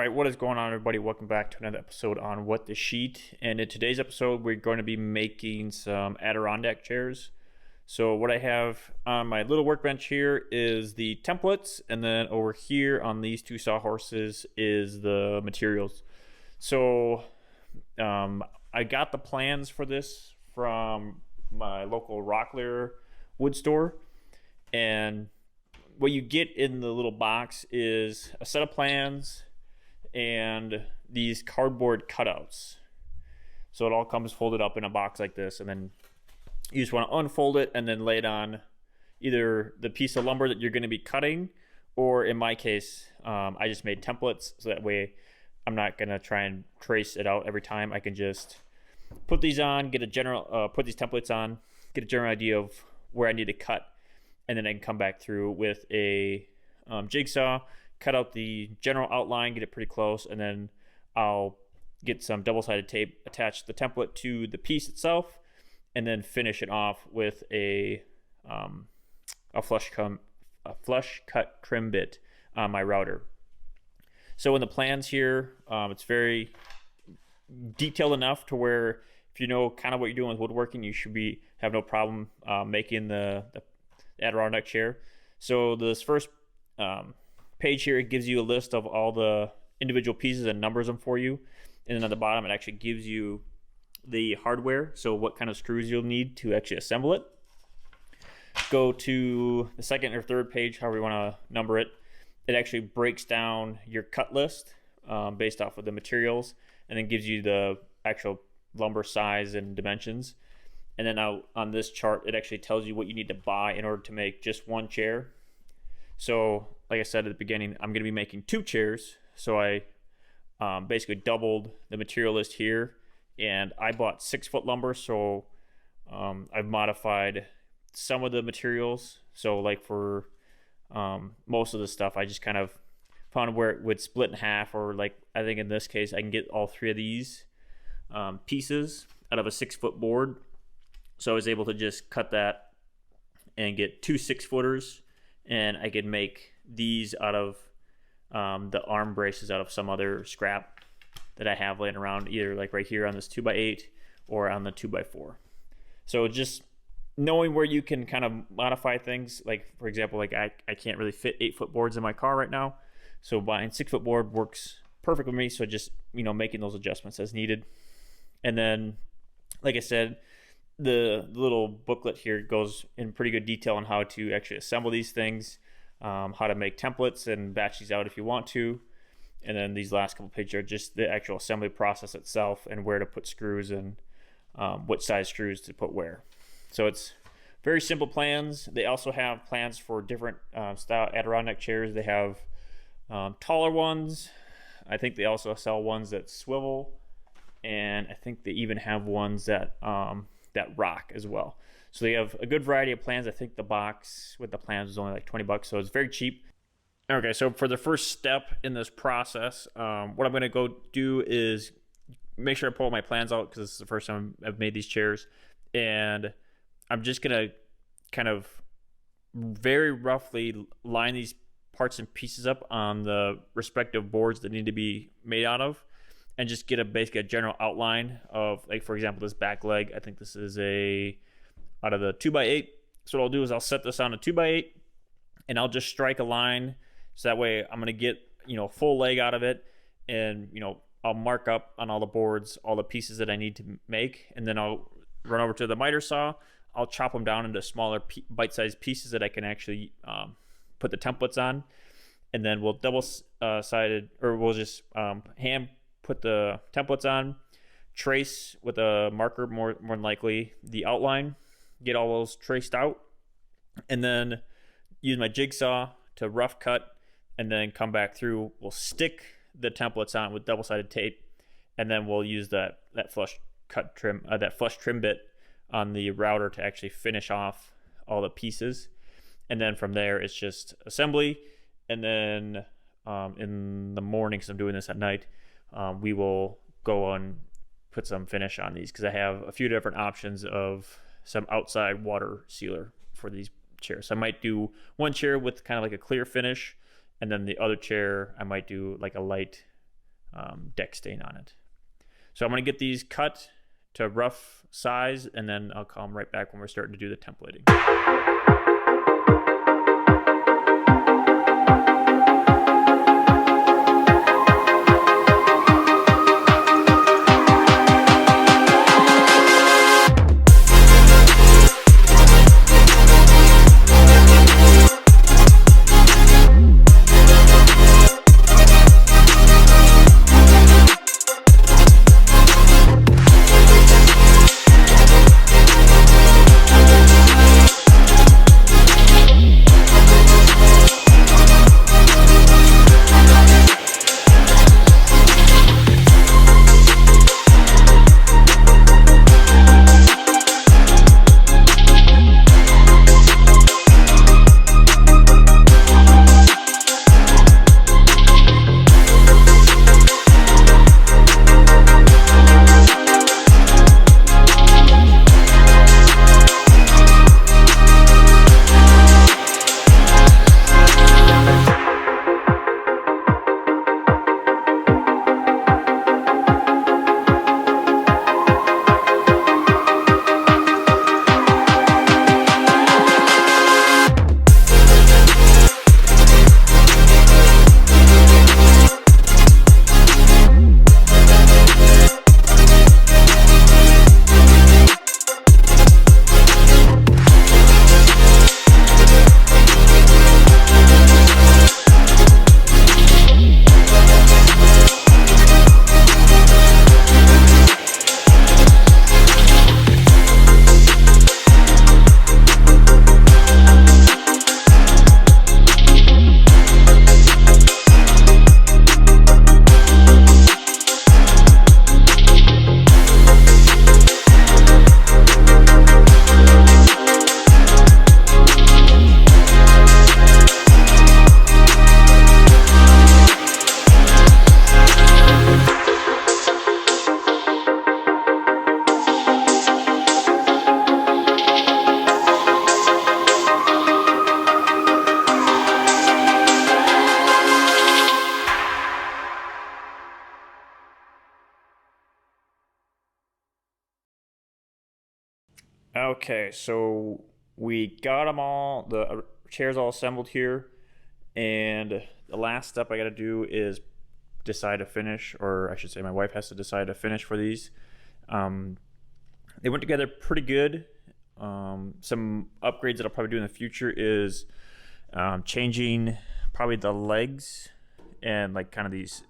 right, what is going on, everybody? Welcome back to another episode on What the Sheet. And in today's episode, we're going to be making some Adirondack chairs. So what I have on my little workbench here is the templates, and then over here on these two sawhorses is the materials. So I got the plans for this from my local Rockler wood store, and what you get in the little box is a set of plans and these cardboard cutouts. So it all comes folded up in a box like this, and then you just want to unfold it and then lay it on either the piece of lumber that you're going to be cutting, or in my case, I just made templates, so that way I'm not going to try and trace it out every time. I can just put these on, get a general, put these templates on, get a general idea of where I need to cut, and then I can come back through with a jigsaw, cut out the general outline, get it pretty close, and then I'll get some double-sided tape, attach the template to the piece itself, and then finish it off with a flush cut trim bit on my router. So in the plans here, it's very detailed enough to where if you know kind of what you're doing with woodworking, you should have no problem making the Adirondack chair. So this first page here, it gives you a list of all the individual pieces and numbers them for you, and then at the bottom it actually gives you the hardware, so what kind of screws you'll need to actually assemble it. Go to the second or third page, however you want to number it. It actually breaks down your cut list based off of the materials, and then gives you the actual lumber size and dimensions. And then now on this chart, it actually tells you what you need to buy in order to make just one chair. So like I said at the beginning, I'm going to be making two chairs. So I basically doubled the material list here, and I bought 6-foot lumber. So I've modified some of the materials. So like for most of the stuff, I just kind of found where it would split in half, or like I think in this case, I can get all three of these pieces out of a 6-foot board. So I was able to just cut that and get two 6-footers, and I could make these out of the arm braces out of some other scrap that I have laying around, either like right here on this 2x8 or on the 2x4. So just knowing where you can kind of modify things, like for example, like I can't really fit 8-foot boards in my car right now, so buying 6-foot board works perfect with me. So just making those adjustments as needed. And then like I said, the little booklet here goes in pretty good detail on how to actually assemble these things, how to make templates and batch these out if you want to. And then these last couple pages are just the actual assembly process itself and where to put screws and what size screws to put where. So it's very simple plans. They also have plans for different style Adirondack chairs. They have taller ones. I think they also sell ones that swivel, and I think they even have ones that rock as well. So they have a good variety of plans. I think the box with the plans is only like $20, so it's very cheap. Okay, so for the first step in this process, what I'm going to go do is make sure I pull my plans out, because this is the first time I've made these chairs, and I'm just going to kind of very roughly line these parts and pieces up on the respective boards that need to be made out of, and just get basically a general outline of, like for example, this back leg. I think this is out of the 2x8. So what I'll do is I'll set this on a 2x8, and I'll just strike a line, so that way I'm going to get full leg out of it, and I'll mark up on all the boards all the pieces that I need to make, and then I'll run over to the miter saw. I'll chop them down into smaller bite-sized pieces that I can actually put the templates on, and then we'll double-sided, or we'll just hand put the templates on, trace with a marker more than likely the outline, get all those traced out, and then use my jigsaw to rough cut, and then come back through. We'll stick the templates on with double-sided tape, and then we'll use that flush trim bit on the router to actually finish off all the pieces. And then from there it's just assembly, and then in the morning, because I'm doing this at night, we will go and put some finish on these, because I have a few different options of some outside water sealer for these chairs. So I might do one chair with kind of like a clear finish, and then the other chair I might do like a light deck stain on it. So I'm going to get these cut to rough size, and then I'll come right back when we're starting to do the templating. Okay, so we got them all, the chairs all assembled here, and the last step I got to do is decide a finish, or I should say my wife has to decide a finish for these. They went together pretty good. Some upgrades that I'll probably do in the future is changing probably the legs and like kind of these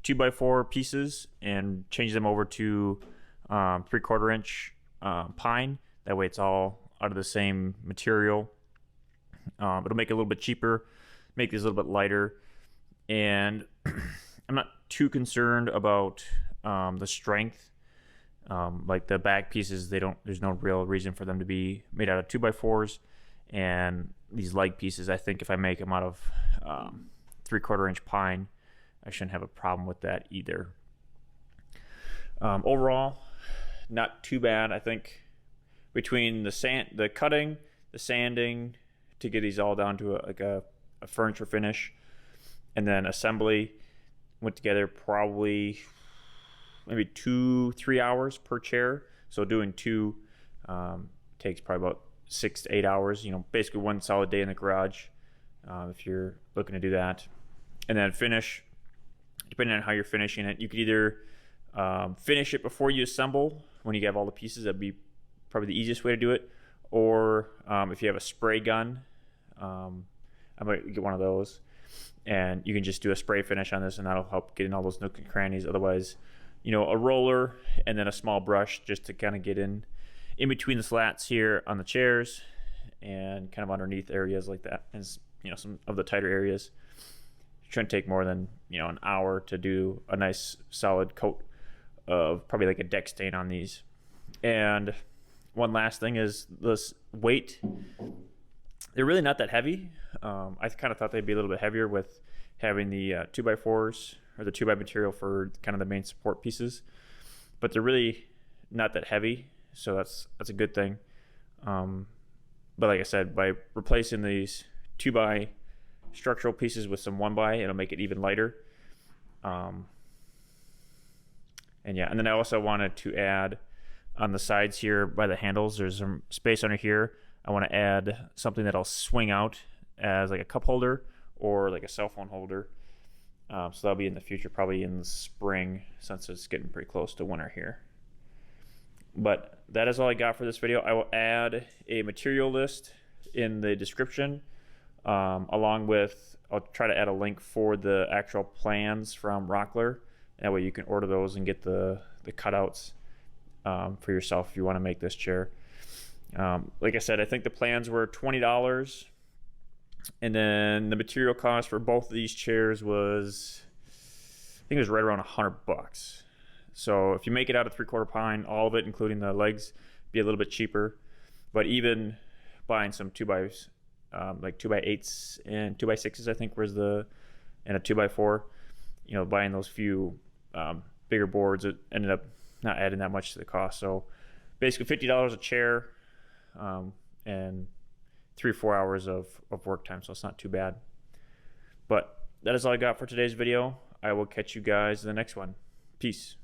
2x4 pieces and change them over to 3/4 inch pine. That way it's all out of the same material. It'll make it a little bit cheaper, make these a little bit lighter, and I'm not too concerned about the strength. Like the back pieces, there's no real reason for them to be made out of 2x4s, and these leg pieces, I think if I make them out of 3/4 inch pine, I shouldn't have a problem with that either. Overall, not too bad. I think between the cutting, the sanding to get these all down to a furniture finish, and then assembly went together probably maybe 2-3 hours per chair. So doing two takes probably about 6 to 8 hours. Basically one solid day in the garage if you're looking to do that. And then finish, depending on how you're finishing it, you could either finish it before you assemble. When you have all the pieces, that'd be probably the easiest way to do it. Or if you have a spray gun, I might get one of those, and you can just do a spray finish on this, and that'll help get in all those nooks and crannies. Otherwise, a roller and then a small brush just to kind of get in between the slats here on the chairs and kind of underneath areas like that, and some of the tighter areas. It shouldn't take more than an hour to do a nice solid coat of probably like a deck stain on these. And one last thing is this weight. They're really not that heavy. I kind of thought they'd be a little bit heavier with having the 2x4s or the 2x material for kind of the main support pieces, but they're really not that heavy, so that's a good thing. But like I said, by replacing these 2x structural pieces with some 1x, it'll make it even lighter. And yeah, and then I also wanted to add on the sides here by the handles, there's some space under here. I want to add something that'll swing out as like a cup holder or like a cell phone holder. So that'll be in the future, probably in the spring, since it's getting pretty close to winter here. But that is all I got for this video. I will add a material list in the description, along with, I'll try to add a link for the actual plans from Rockler. That way you can order those and get the cutouts for yourself if you want to make this chair. Like I said, I think the plans were $20, and then the material cost for both of these chairs was, I think it was right around $100. So if you make it out of 3/4 pine, all of it, including the legs, be a little bit cheaper. But even buying some 2x, like 2x8s and 2x6s, I think was and a 2x4, you know, buying those few bigger boards, it ended up not adding that much to the cost. So basically $50 a chair, and 3 or 4 hours of work time, so it's not too bad. But that is all I got for today's video. I will catch you guys in the next one. Peace.